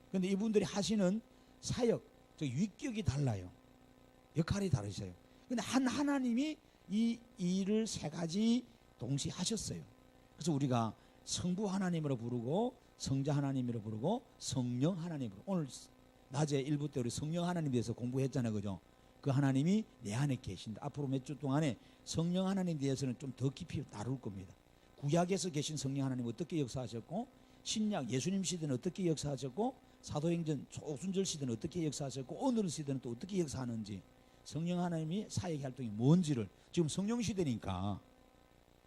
그런데 이분들이 하시는 사역, 저 위격이 달라요. 역할이 다르셔요. 근데 하나님이 이 일을 세 가지 동시에 하셨어요. 그래서 우리가 성부 하나님으로 부르고 성자 하나님으로 부르고 성령 하나님으로, 오늘 낮에 1부 때 우리 성령 하나님에 대해서 공부했잖아요. 그죠? 그 하나님이 내 안에 계신다. 앞으로 몇 주 동안에 성령 하나님에 대해서는 좀 더 깊이 다룰 겁니다. 구약에서 계신 성령 하나님 어떻게 역사하셨고, 신약 예수님 시대는 어떻게 역사하셨고, 사도행전 오순절 시대는 어떻게 역사하셨고, 오늘 시대는 또 어떻게 역사하는지, 성령 하나님이 사역 활동이 뭔지를, 지금 성령 시대니까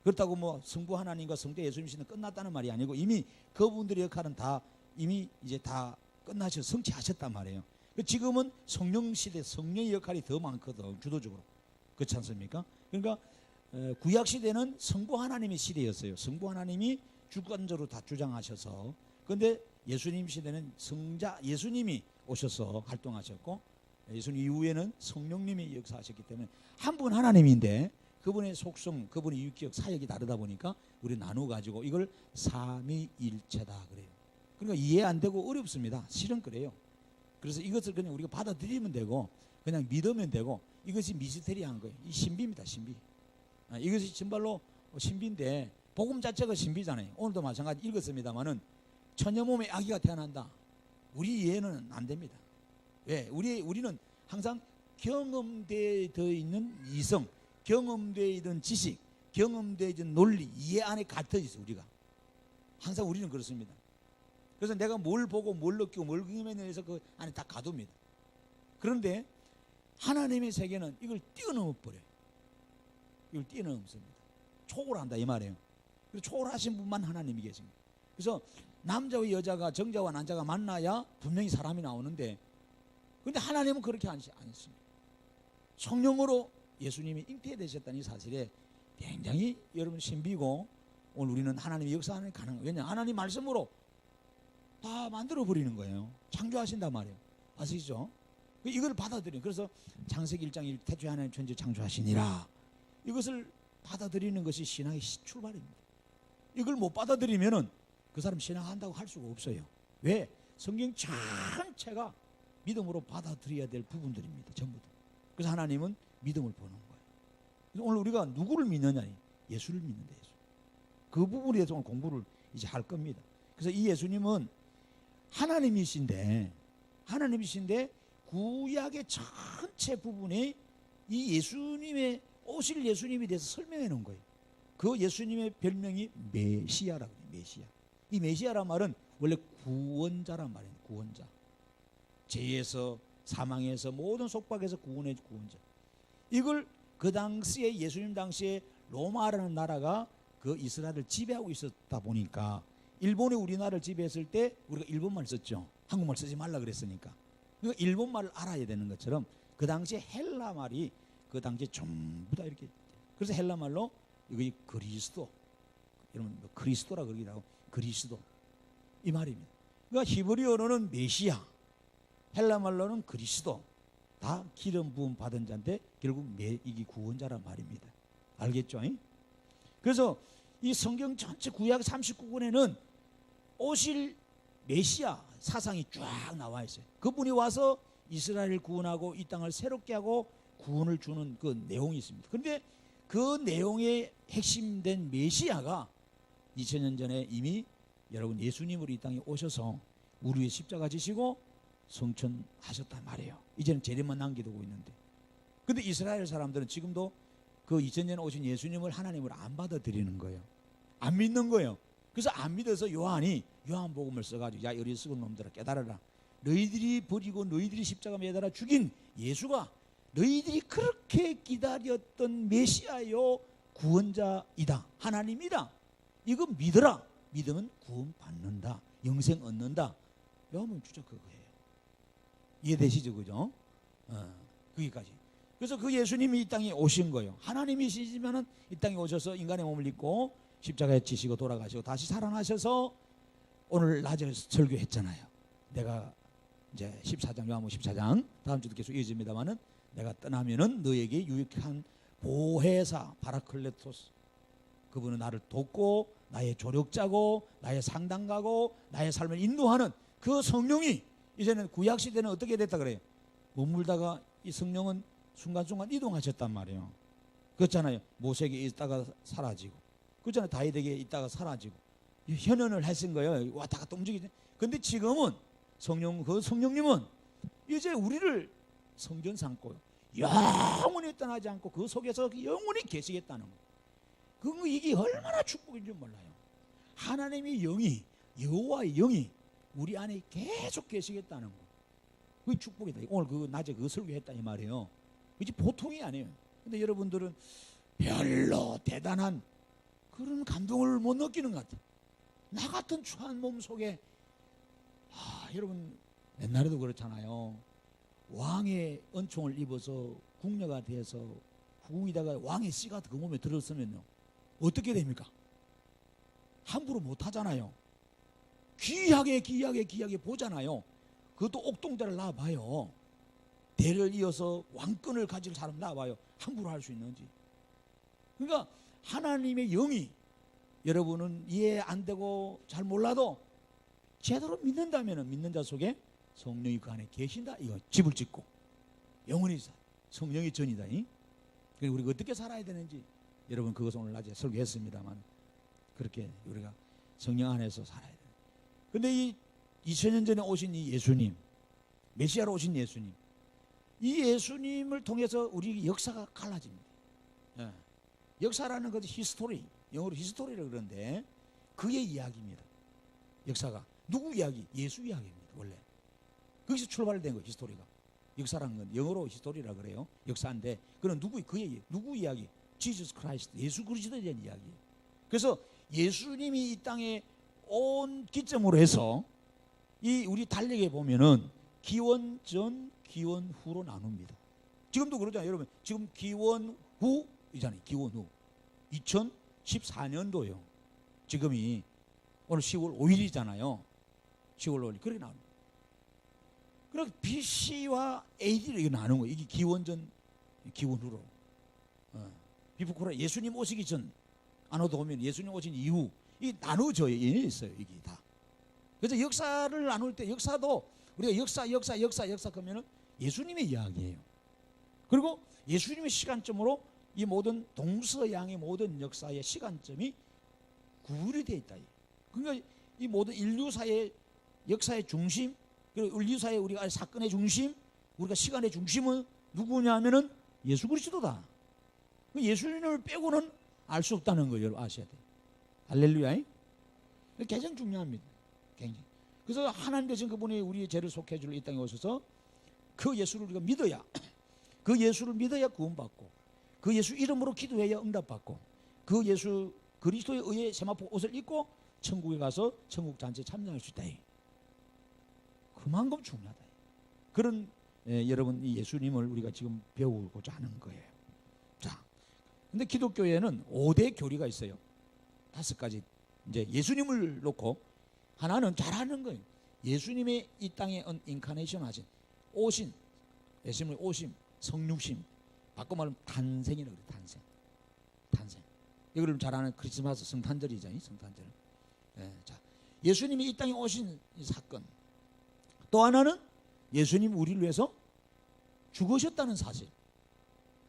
그렇다고 뭐 성부 하나님과 성자 예수님 시대는 끝났다는 말이 아니고 이미 그분들의 역할은 다 이미 이제 다 끝나셔 성취하셨단 말이에요. 지금은 성령 시대, 성령의 역할이 더 많거든, 주도적으로. 그렇지 않습니까? 그러니까 구약 시대는 성부 하나님의 시대였어요. 성부 하나님이 주권적으로 다 주장하셔서. 그런데 예수님 시대는 성자 예수님이 오셔서 활동하셨고, 예수님 이후에는 성령님이 역사하셨기 때문에 한 분 하나님인데 그분의 속성, 그분의 유격, 사역이 다르다 보니까 우리 나누어 가지고 이걸 삼위일체다 그래요. 그러니까 이해 안 되고 어렵습니다. 실은 그래요. 그래서 이것을 그냥 우리가 받아들이면 되고 그냥 믿으면 되고, 이것이 미스테리한 거예요. 이 신비입니다. 신비. 이것이 정말로 신비인데, 복음 자체가 신비잖아요. 오늘도 마찬가지 읽었습니다마는 처녀 몸에 아기가 태어난다. 우리 이해는 안 됩니다. 왜? 우리는 항상 경험되어 있는 이성, 경험되어 있는 지식, 경험되어 있는 논리, 이해 안에 갇혀 있어. 우리가 항상 우리는 그렇습니다. 그래서 내가 뭘 보고 뭘 느끼고 뭘 경험했느냐에 의해서 그 안에 다 가둡니다. 그런데 하나님의 세계는 이걸 뛰어넘어 버려요. 이걸 뛰어넘습니다. 초월한다 이 말이에요. 그래서 초월하신 분만 하나님이 계십니다. 그래서 남자와 여자가, 정자와 난자가 만나야 분명히 사람이 나오는데, 그런데 하나님은 그렇게 안 했습니다. 성령으로 예수님이 잉태되셨다는 이 사실에 굉장히 여러분 신비고, 오늘 우리는 하나님의 역사하는 가능해요. 왜냐, 하나님 말씀으로 다 만들어 버리는 거예요. 창조하신단 말이에요. 아시죠? 이걸 받아들여요. 그래서 창세기 1장 1, 태초에 하나님 천지 창조하시니라, 이것을 받아들이는 것이 신앙의 출발입니다. 이걸 못 받아들이면은 그 사람 신앙한다고 할 수가 없어요. 왜? 성경 전체가 믿음으로 받아들여야 될 부분들입니다. 전부 다. 그래서 하나님은 믿음을 보는 거예요. 그래서 오늘 우리가 누구를 믿느냐? 예수를 믿는다. 예수. 그 부분에 대해서 오늘 공부를 이제 할 겁니다. 그래서 이 예수님은 하나님이신데 구약의 전체 부분에 이 예수님의 오실 예수님에 대해서 설명해 놓은 거예요. 그 예수님의 별명이 메시아라고 해요. 메시아. 이 메시아란 말은 원래 구원자란 말이에요. 구원자. 죄에서, 사망에서, 모든 속박에서 구원해 구원자. 이걸 그 당시에, 예수님 당시에 로마라는 나라가 그 이스라엘을 지배하고 있었다 보니까, 일본이 우리나라를 지배했을 때 우리가 일본말 썼죠. 한국말 쓰지 말라 그랬으니까. 그러니까 일본말을 알아야 되는 것처럼 그 당시에 헬라 말이 그 당시에 전부 다 이렇게, 그래서 헬라 말로 이거 그리스도, 여러분 그리스도라 그러기도 하고 그리스도 이 말입니다. 그러니까 히브리어로는 메시아, 헬라 말로는 그리스도, 다 기름 부음 받은 자인데 결국 이게 구원자란 말입니다. 알겠죠? 그래서 이 성경 전체 구약 39권에는 오실 메시아 사상이 쫙 나와 있어요. 그분이 와서 이스라엘을 구원하고 이 땅을 새롭게 하고 구원을 주는 그 내용이 있습니다. 그런데 그 내용의 핵심된 메시아가 2000년 전에 이미 여러분 예수님으로 이 땅에 오셔서 우리 위에 십자가 지시고 성천하셨단 말이에요. 이제는 재림만 남겨두고 있는데, 근데 이스라엘 사람들은 지금도 그 2000년 오신 예수님을 하나님으로 안 받아들이는 거예요. 안 믿는 거예요. 그래서 안 믿어서 요한이 요한복음을 써가지고, 야 어리석은 놈들아 깨달아라. 너희들이 버리고 너희들이 십자가 매달아 죽인 예수가 너희들이 그렇게 기다렸던 메시아요, 구원자이다, 하나님이다. 이거 믿어라. 믿으면 구원 받는다, 영생 얻는다. 요한은 주적 그거예요. 이해되시죠? 그죠? 거기까지. 그래서 그 예수님이 이 땅에 오신 거예요. 하나님이시지만은 이 땅에 오셔서 인간의 몸을 입고 십자가에 지시고 돌아가시고 다시 살아나셔서 오늘 낮에 설교했잖아요. 내가 이제 14장, 요한복음 14장 다음 주도 계속 이어집니다만은, 내가 떠나면은 너에게 유익한 보혜사 파라클레토스, 그분은 나를 돕고 나의 조력자고 나의 상담가고 나의 삶을 인도하는 그 성령이 이제는 구약 시대는 어떻게 됐다 그래요? 머물다가 이 성령은 순간순간 이동하셨단 말이에요. 그렇잖아요. 모세에게 있다가 사라지고, 그렇잖아요. 다윗에게 있다가 사라지고, 현현을 했은 거예요. 왔다 갔다 움직이지. 근데 지금은 그 성령님은 이제 우리를 성전 삼고 영원히 떠나지 않고 그 속에서 영원히 계시겠다는 거. 이게 얼마나 축복인 줄 몰라요. 하나님의 영이, 여호와의 영이 우리 안에 계속 계시겠다는 거. 그게 축복이다. 오늘 그 낮에 그 설교했다 이 말이에요. 이게 보통이 아니에요. 근데 여러분들은 별로 대단한 그런 감동을 못 느끼는 것 같아요. 나 같은 추한 몸 속에 여러분 옛날에도 그렇잖아요. 왕의 은총을 입어서 궁녀가 돼서 후궁이다가 왕의 씨가 그 몸에 들었으면요 어떻게 됩니까? 함부로 못 하잖아요. 귀하게 보잖아요. 그것도 옥동자를 낳아봐요. 대를 이어서 왕권을 가질 사람 낳아봐요. 함부로 할 수 있는지. 그러니까 하나님의 영이 여러분은 이해 안 되고 잘 몰라도 제대로 믿는다면 믿는 자 속에 성령이 그 안에 계신다. 이거 집을 짓고 영원히 성령의 전이다. 그리고 우리가 어떻게 살아야 되는지 여러분 그것을 오늘 낮에 설교했습니다만 그렇게 우리가 성령 안에서 살아야 돼요. 근데 이 2000년 전에 오신 이 예수님, 메시아로 오신 예수님, 이 예수님을 통해서 우리 역사가 갈라집니다. 역사라는 것은 히스토리, 영어로 히스토리라고 그러는데 그의 이야기입니다. 역사가 누구 이야기? 예수 이야기입니다. 원래 거기서 출발된 거 히스토리가. 역사라는 건 영어로 히스토리라 그래요. 역사인데 그는 누구 이야기? 지저스 크라이스트, 예수 그리스도에 대한 이야기예요. 그래서 예수님이 이 땅에 온 기점으로 해서 이 우리 달력에 보면은 기원 전, 기원 후로 나눕니다. 지금도 그러잖아요. 여러분 지금 기원 후이잖아요. 기원 후 2014년도요. 지금이 오늘 10월 5일이잖아요. 10월 5일 그렇게 나옵니다. 그렇게 BC와 AD를 나누는 거예요. 이게 기원 전, 기원 후로. 비프코라 예수님 오시기 전 안으로 오면 예수님 오신 이후 이 나누어져 있어요. 이게 다. 그래서 역사를 나눌 때 역사도 우리가 역사 그러면은 예수님의 이야기예요. 그리고 예수님의 시간점으로 이 모든 동서양의 모든 역사의 시간점이 구분이 되어 있다. 그러니까 이 모든 인류사의 역사의 중심, 그리고 인류사의 우리가 사건의 중심, 우리가 시간의 중심은 누구냐면은 예수 그리스도다. 예수님을 빼고는 알 수 없다는 걸 여러분 아셔야 돼요. 할렐루야. 가장 중요합니다. 굉장히. 그래서 하나님 되신 그분이 우리의 죄를 속해 줄 이 땅에 오셔서 그 예수를 우리가 믿어야, 그 예수를 믿어야 구원받고, 그 예수 이름으로 기도해야 응답받고, 그 예수 그리스도에 의해 세마포 옷을 입고 천국에 가서 천국 잔치에 참여할 수 있다. 그만큼 중요하다. 그런 여러분 이 예수님을 우리가 지금 배우고자 하는 거예요. 자, 근데 기독교에는 5대 교리가 있어요. 5가지. 이제 예수님을 놓고 하나는 잘하는 거예요. 예수님의 이 땅에 인카네이션 하신 오신, 예수님의 오심, 성육심, 바꿔 말하면 탄생이라고 그래요. 탄생. 이걸 잘하는 크리스마스 성탄절이잖아요. 성탄절. 자, 예수님이 이 땅에 오신 이 사건. 또 하나는 예수님 우리를 위해서 죽으셨다는 사실.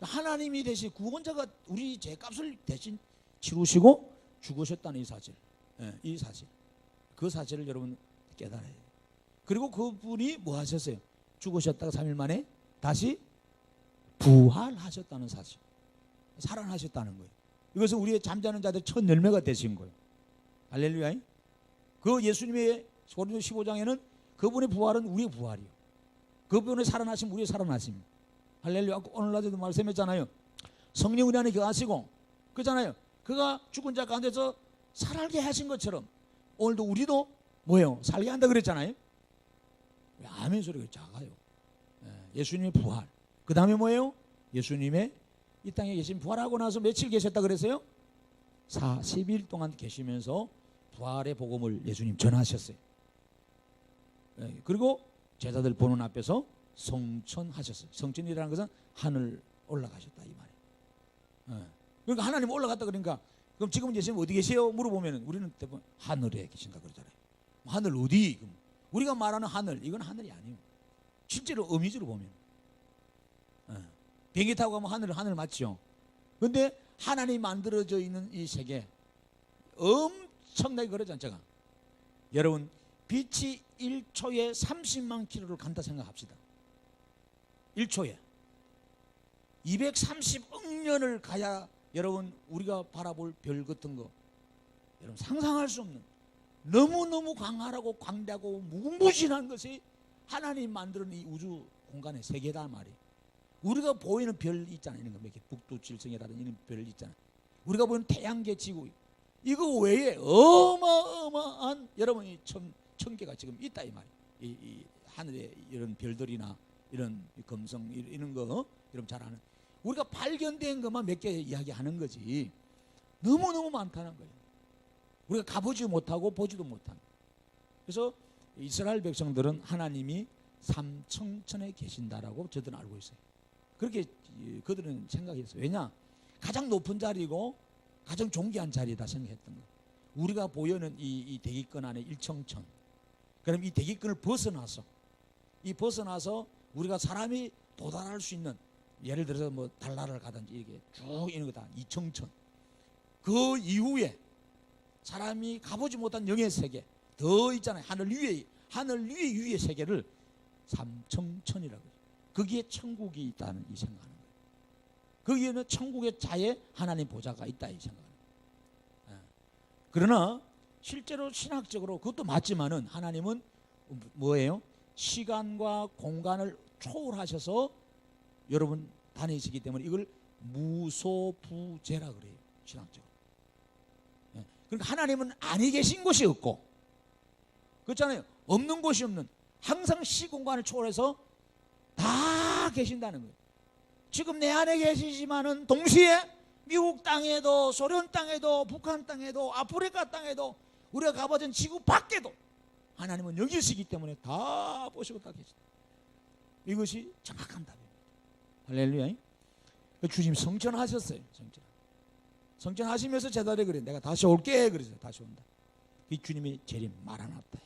하나님이 대신 구원자가 우리 죄값을 대신 치루시고 죽으셨다는 이 사실. 이 사실. 그 사실을 여러분 깨달아야 돼요. 그리고 그분이 뭐 하셨어요? 죽으셨다가 3일 만에 다시 부활하셨다는 사실. 살아나셨다는 거예요. 이것은 우리의 잠자는 자들 첫 열매가 되신 거예요. 할렐루야. 그 예수님의 고린도 15장에는 그분의 부활은 우리의 부활이요. 그분의 살아나심 우리의 살아나심. 할렐루야. 오늘 낮에도 말씀했잖아요. 성령 우리 안에 거하시고 그렇잖아요. 그가 죽은 자 가운데서 살게 하신 것처럼 오늘도 우리도 뭐예요? 살게 한다 그랬잖아요. 아멘 소리가 작아요. 예수님의 부활. 그 다음에 뭐예요? 예수님의 이 땅에 계신 부활하고 나서 며칠 계셨다 그랬어요? 40일 동안 계시면서 부활의 복음을 예수님 전하셨어요. 그리고 제자들 보는 앞에서 성천하셨어요. 성천이라는 것은 하늘 올라가셨다 이 말이에요. 그러니까 하나님 올라갔다 그러니까 그럼 지금 예수님 어디 계세요? 물어보면 우리는 대부분 하늘에 계신다 그러잖아요. 하늘 어디? 우리가 말하는 하늘, 이건 하늘이 아니에요. 실제로 어미지로 보면 비행기 타고 가면 하늘 맞죠. 근데 하나님이 만들어져 있는 이 세계 엄청나게 그러지 않잖아. 여러분, 빛이 1초에 30만 킬로를 간다 생각합시다. 1초에 230억 년을 가야 여러분 우리가 바라볼 별 같은 거 여러분 상상할 수 없는 너무너무 광활하고 광대하고 무궁무진한 것이 하나님 만드는 이 우주 공간의 세계다 말이에요. 우리가 보이는 별 있잖아요. 이런 거 몇 개, 북두칠성이라든지 이런 별 있잖아요. 우리가 보는 태양계, 지구, 이거 외에 어마어마한 여러분이 천 개가 지금 있다 이 말이에요. 이 하늘에 이런 별들이나 이런 금성 이런 거 여러분 잘 아는, 우리가 발견된 것만 몇 개 이야기하는 거지 너무너무 많다는 거예요. 우리가 가보지 못하고 보지도 못하는. 그래서 이스라엘 백성들은 하나님이 삼청천에 계신다라고 저들은 알고 있어요. 그렇게 그들은 생각했어요. 왜냐? 가장 높은 자리고 가장 존귀한 자리다 생각했던 거예요. 우리가 보여는 이 대기권 안에 일청천. 그럼 이 대기권을 벗어나서 우리가 사람이 도달할 수 있는, 예를 들어서 뭐 달나라를 가든지 이렇게 쭉 이런 거다 이청천. 그 이후에 사람이 가보지 못한 영의 세계 더 있잖아요. 하늘 위의 세계를 삼청천이라고 해요. 거기에 천국이 있다는 이 생각하는 거예요. 거기에는 천국의 자에 하나님 보좌가 있다 이 생각하는 거예요. 그러나 실제로 신학적으로 그것도 맞지만은 하나님은 뭐예요? 시간과 공간을 초월하셔서 여러분 다니시기 때문에 이걸 무소부재라 그래요. 신학적으로. 그러니까 하나님은 아니 계신 곳이 없고, 그렇잖아요. 없는 곳이 없는, 항상 시공간을 초월해서 다 계신다는 거예요. 지금 내 안에 계시지만은 동시에 미국 땅에도 소련 땅에도 북한 땅에도 아프리카 땅에도 우리가 가보던 지구 밖에도 하나님은 여기 계시기 때문에 다 보시고 다 계신다. 이것이 정확한 답입니다. 할렐루야. 주님 성전하셨어요. 성전하시면서 제자들이 그래, 내가 다시 올게 그러세요. 다시 온다. 이 주님이 재림 마라나타.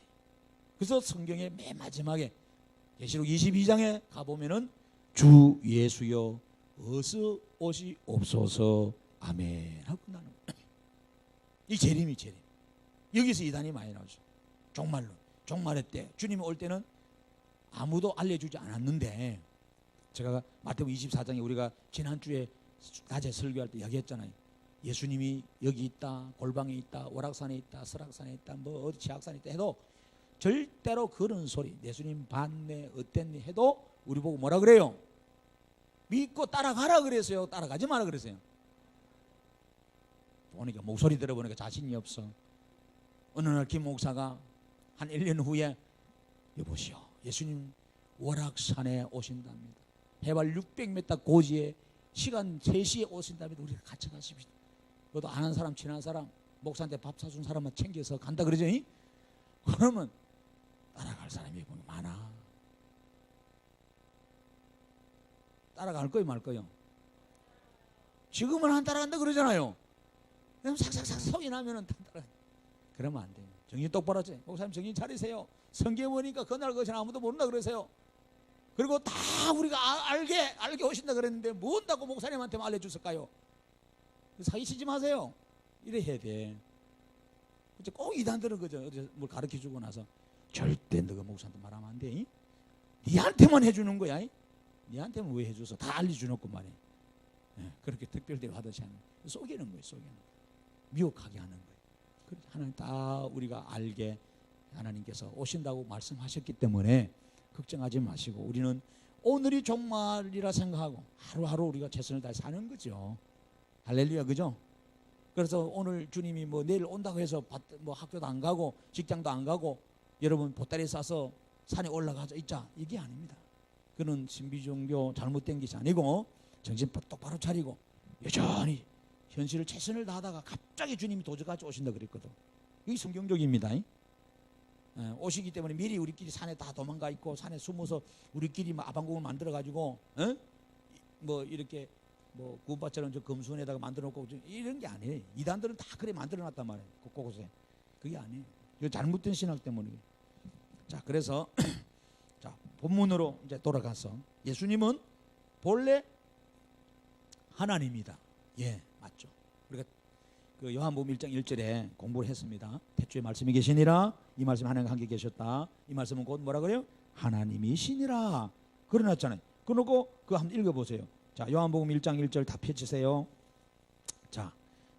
그래서 성경의 맨 마지막에 계시록 22장에 가보면은 주 예수여 어서 오시옵소서 아멘 하고 끝나는 거예요. 이 재림이 재림. 여기서 이단이 많이 나오죠. 종말론, 종말의 때 주님이 올 때는 아무도 알려주지 않았는데, 제가 마태복음 24장에 우리가 지난주에 낮에 설교할 때 이야기했잖아요. 예수님이 여기 있다, 골방에 있다, 오락산에 있다, 설악산에 있다, 뭐 어디 지악산에 있다 해도 절대로 그런 소리, 예수님 봤네 어땠니 해도 우리 보고 뭐라 그래요? 믿고 따라가라 그랬어요? 따라가지 마라 그랬어요? 보니까 목소리 들어보니까 자신이 없어. 어느 날 김 목사가 한 1년 후에 여보시오, 예수님 오락산에 오신답니다. 해발 600m 고지에 시간 3시에 오신답니다. 우리가 같이 가십시다. 그것도 아는 사람, 친한 사람, 목사한테 밥 사준 사람만 챙겨서 간다 그러죠. 그러면 따라갈 사람이 보면 많아. 따라갈 거요 말 거요? 지금은 안 따라간다 그러잖아요. 그럼 삭삭삭 소리 나면은 따라가. 그러면 안 돼요. 정신 똑바로 하세요. 목사님 정신 차리세요. 성경 보니까 그날 것은 아무도 모른다 그러세요. 그리고 다 우리가 알게 오신다 그랬는데 뭐 온다고 목사님한테만 알려줬을까요? 사기치지 마세요. 이래 해야 돼. 꼭 이단들은 그저 뭘 가르쳐주고 나서 절대 너가 목사한테 말하면 안 돼. 니한테만 해주는 거야. 니한테만 왜 해줘서 다 알려주놓고 말해. 그렇게 특별대로 하듯이 하는 거예요. 속이는 거예요. 속이는 거예요. 미혹하게 하는 거예요. 하나님 다 우리가 알게 하나님께서 오신다고 말씀하셨기 때문에 걱정하지 마시고, 우리는 오늘이 종말이라 생각하고 하루하루 우리가 최선을 다해 사는 거죠. 할렐루야, 그죠? 그래서 오늘 주님이 뭐 내일 온다고 해서 뭐 학교도 안 가고 직장도 안 가고 여러분 보따리 싸서 산에 올라가자 있자, 이게 아닙니다. 그는 신비종교 잘못된 것이 아니고 정신 똑바로 차리고 여전히 현실을 최선을 다하다가 갑자기 주님이 도저같이 오신다 그랬거든. 이게 성경적입니다. 오시기 때문에 미리 우리끼리 산에 다 도망가 있고 산에 숨어서 우리끼리 아방궁을 만들어 가지고 뭐 이렇게 뭐 구바처럼 저 금순에다가 만들어 놓고 이런 게 아니에요. 이단들은 다 그래 만들어 놨단 말이에요. 곳곳에. 그게 아니에요. 이거 잘못된 신학 때문에. 자, 그래서 자, 본문으로 이제 돌아가서 예수님은 본래 하나님이다. 예, 맞죠. 우리가 그 요한복음 1장 1절에 공부를 했습니다. 태초에 말씀이 계시니라. 이 말씀 하나님과 함께 계셨다. 이 말씀은 곧 뭐라 그래요? 하나님이시니라. 그러놨잖아요. 그러고 그거 한번 읽어보세요. 자, 요한복음 1장 1절 다 펼치세요. 자,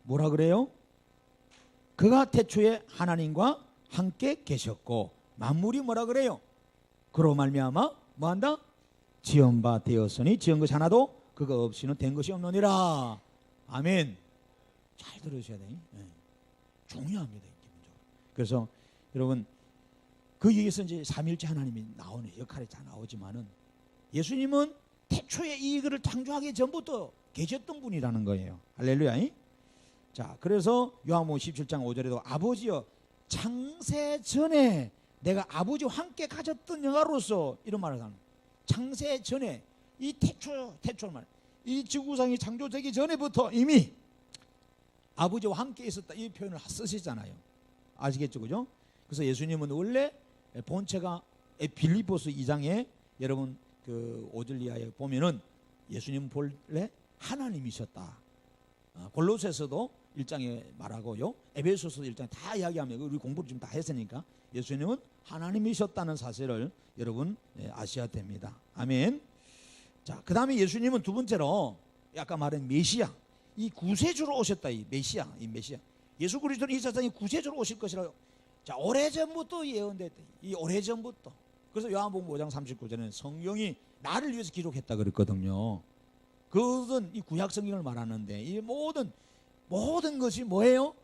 뭐라 그래요? 그가 태초에 하나님과 함께 계셨고 만물이 뭐라 그래요? 그로 말미암아 뭐한다? 지은 바 되었으니 지은 것이 하나도 그가 없이는 된 것이 없느니라. 아멘. 잘 들으셔야 돼요. 네. 중요합니다. 기본적으로. 그래서 여러분 그 얘기에서 이제 삼일째 하나님이 나오는 역할이 다 나오지만은 예수님은 태초에 이거를 창조하기 전부터 계셨던 분이라는 거예요. 할렐루야. 자, 그래서 요한복음 17장 5절에도 아버지여 창세 전에 내가 아버지와 함께 가졌던 영화로서 이런 말을 하는 거예요. 창세 전에 이 태초 말, 이 지구상이 창조되기 전에부터 이미 아버지와 함께 있었다 이 표현을 쓰시잖아요. 아시겠죠, 그죠? 그래서 예수님은 원래 본체가 빌립보서 2장에 여러분 그 오들리아에 보면은 예수님 본래 하나님이셨다. 골로새서도 1장에 말하고요. 에베소서 1장에 다 이야기하면 우리 공부를 좀 다 했으니까 예수님은 하나님이셨다는 사실을 여러분 아셔야 됩니다. 아멘. 자, 그 다음에 예수님은 두 번째로 아까 말한 메시아, 이 구세주로 오셨다. 이 메시아. 예수 그리스도는 이 세상에 구세주로 오실 것이라고. 자, 오래전부터 예언됐다. 이 오래전부터. 그래서 요한복음 5장 39절에는 성경이 나를 위해서 기록했다 그랬거든요. 그것은 이 구약 성경을 말하는데 이 모든 것이 뭐예요?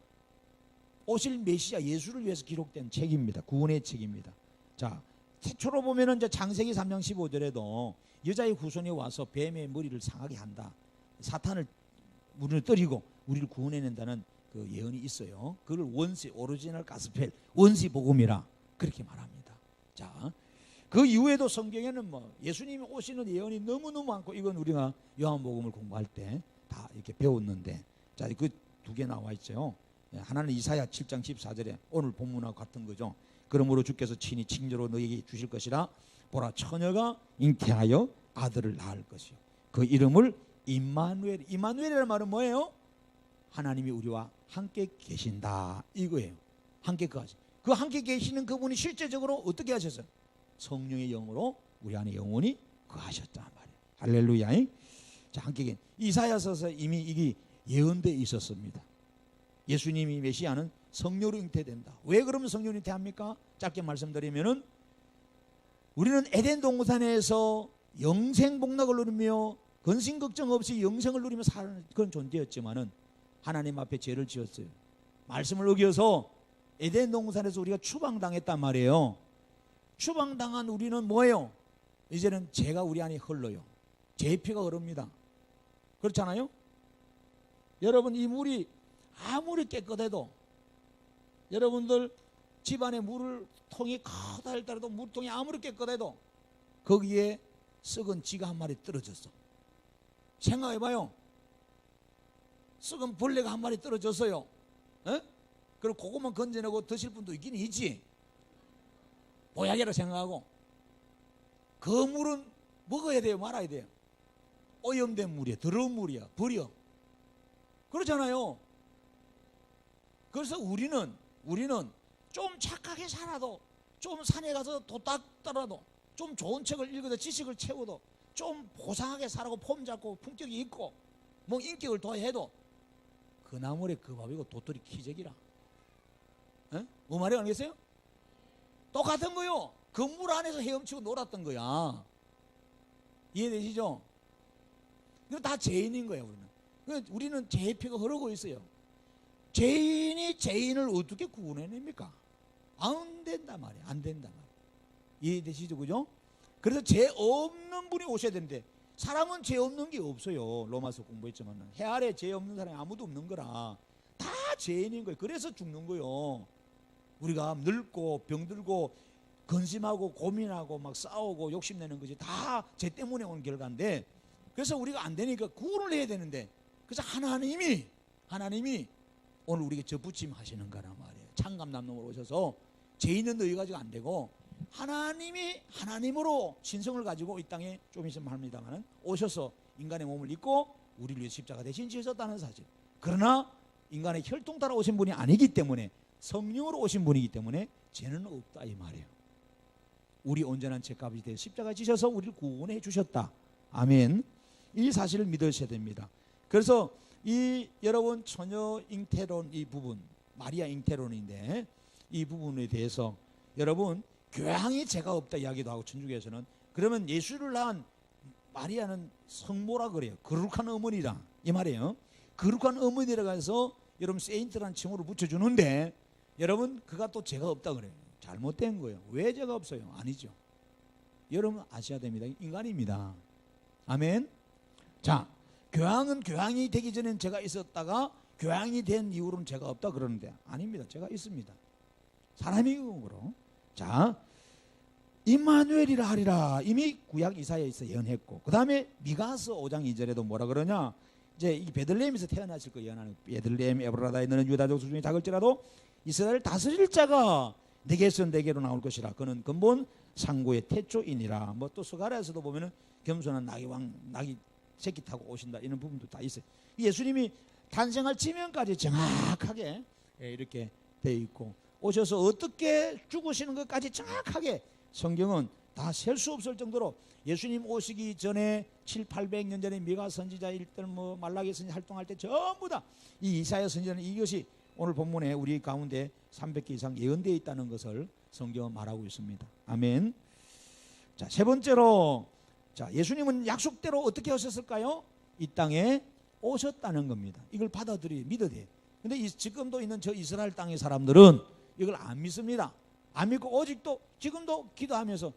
오실 메시아 예수를 위해서 기록된 책입니다. 구원의 책입니다. 자, 최초로 보면은 이제 창세기 3장 15절에도 여자의 후손이 와서 뱀의 머리를 상하게 한다. 사탄을 우리를 때리고 우리를 구원해낸다는 그 예언이 있어요. 그걸 원시 오리지널 가스펠 원시 복음이라 그렇게 말합니다. 자, 그 이후에도 성경에는 뭐 예수님이 오시는 예언이 너무너무 많고 이건 우리가 요한복음을 공부할 때 다 이렇게 배웠는데 자, 그 두 개 나와 있죠. 하나는 이사야 7장 14절에 오늘 본문하고 같은 거죠. 그러므로 주께서 친히 칭조로 너에게 주실 것이라 보라 처녀가 잉태하여 아들을 낳을 것이요 그 이름을 임마누엘. 임마누엘이라는 말은 뭐예요? 하나님이 우리와 함께 계신다 이거예요. 함께 그 함께 계시는 그분이 실제적으로 어떻게 하셨어요? 성령의 영으로 우리 안에 영원히 거하셨단 말이에요. 할렐루야. 자, 함께 이사야서서 이미 이게 예언되어 있었습니다. 예수님이 메시아는 성령으로 잉태된다. 왜 그러면 성령으로 잉태합니까? 짧게 말씀드리면은 우리는 에덴 동산에서 영생 복락을 누리며 근심 걱정 없이 영생을 누리며 사는 그런 존재였지만은 하나님 앞에 죄를 지었어요. 말씀을 어겨서 에덴 동산에서 우리가 추방당했단 말이에요. 추방당한 우리는 뭐예요? 이제는 죄가 우리 안에 흘러요. 죄의 피가 흐릅니다. 그렇잖아요? 여러분 이 물이 아무리 깨끗해도 여러분들 집안에 물통이 크다 할지라도 물통이 아무리 깨끗해도 거기에 썩은 쥐가 한 마리 떨어졌어. 생각해봐요. 썩은 벌레가 한 마리 떨어졌어요. 에? 그럼 그것만 건져내고 드실 분도 있긴 있지. 보약이라 생각하고. 그 물은 먹어야 돼요, 말아야 돼요? 오염된 물이야, 더러운 물이야, 버려. 그렇잖아요. 그래서 우리는 좀 착하게 살아도, 좀 산에 가서 도 닦더라도, 좀 좋은 책을 읽어도 지식을 채워도, 좀 고상하게 살아고 폼 잡고 품격이 있고 뭐 인격을 더해도 그 나물에 그 밥이고 도토리 키재기라. 뭐 말이 알겠어요? 똑같은 거요. 그 물 안에서 헤엄치고 놀았던 거야. 이해되시죠? 이거 다 죄인인 거예요. 우리는 죄의 피가 흐르고 있어요. 죄인이 죄인을 어떻게 구원해냅니까? 안 된단 말이에요. 안 된단 말이에요. 이해되시죠? 그죠? 그래서 죄 없는 분이 오셔야 되는데 사람은 죄 없는 게 없어요. 로마서 공부했지만 해 아래 죄 없는 사람이 아무도 없는 거라 다 죄인인 거예요. 그래서 죽는 거예요. 우리가 늙고 병들고 근심하고 고민하고 막 싸우고 욕심내는 것이 다 죄 때문에 온 결과인데 그래서 우리가 안 되니까 구원을 해야 되는데 그래서 하나님이 오늘 우리에게 접붙임 하시는 거란 말이에요. 창감 남놈으로 오셔서 죄 있는 너희 가지고 안 되고 하나님이 하나님으로 신성을 가지고 이 땅에 좀 있으면 합니다만 오셔서 인간의 몸을 입고 우리를 위해 십자가 대신 지으셨다는 사실. 그러나 인간의 혈통 따라 오신 분이 아니기 때문에 성령으로 오신 분이기 때문에 죄는 없다 이 말이에요. 우리 온전한 죄값이 되어 십자가 지셔서 우리를 구원해 주셨다. 아멘. 이 사실을 믿으셔야 됩니다. 그래서 이 여러분 처녀 잉태론 이 부분 마리아 잉태론인데 이 부분에 대해서 여러분 교양이 죄가 없다 이야기도 하고 천주교에서는 그러면 예수를 낳은 마리아는 성모라 그래요. 거룩한 어머니다 이 말이에요. 거룩한 어머니라고 해서 여러분 세인트라는 칭호를 붙여주는데 여러분 그가 또 죄가 없다 그래요. 잘못된 거예요. 왜 죄가 없어요? 아니죠. 여러분 아셔야 됩니다. 인간입니다. 아멘. 자, 교황은 교황이 되기 전엔 죄가 있었다가 교황이 된 이후로는 죄가 없다 그러는데 아닙니다. 죄가 있습니다. 사람이고. 자, 임마누엘이라 하리라 이미 구약 이사야에서 예언했고 그 다음에 미가서 5장 2절에도 뭐라 그러냐 이제 이 베들레헴에서 태어나실 거 예언하는 베들레헴 에브라다에 너는 유다족 중에 작을지라도 이스라엘 다스릴 자가 내게서 내게로 나올 것이라 그는 근본 상고의 태초이니라. 뭐 또 스가랴에서도 보면은 겸손한 낙이 새끼 타고 오신다 이런 부분도 다 있어요. 예수님이 탄생할 지명까지 정확하게 이렇게 되어 있고 오셔서 어떻게 죽으시는 것까지 정확하게 성경은 다 셀 수 없을 정도로 예수님 오시기 전에 700~800년 전에 미가 선지자일 때 뭐 말라기 선지자 활동할 때 전부 다 이 이사야 선지자는 이것이 오늘 본문에 우리 가운데 300개 이상 예언되어 있다는 것을 성경은 말하고 있습니다. 아멘. 자, 세 번째로 자, 예수님은 약속대로 어떻게 하셨을까요? 이 땅에 오셨다는 겁니다. 이걸 받아들여야 믿어야 돼. 근데 지금도 있는 저 이스라엘 땅의 사람들은 이걸 안 믿습니다. 안 믿고 오직도 지금도 기도하면서